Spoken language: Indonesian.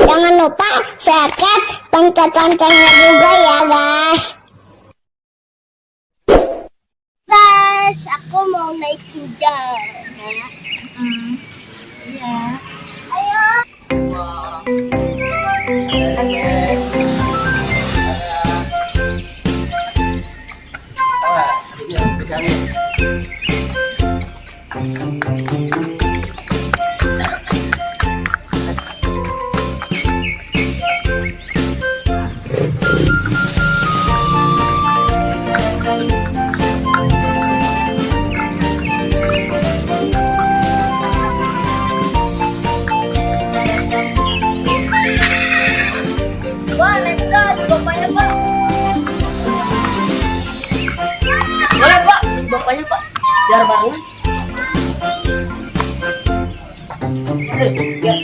Jangan lupa subscribe, pencet loncengnya juga ya guys. Guys, aku mau naik kuda. Iya. Ayo. Wah, naik kuda si bapaknya, Pak. Boleh, Pak, si bapaknya, Pak. Biar barengan. Biar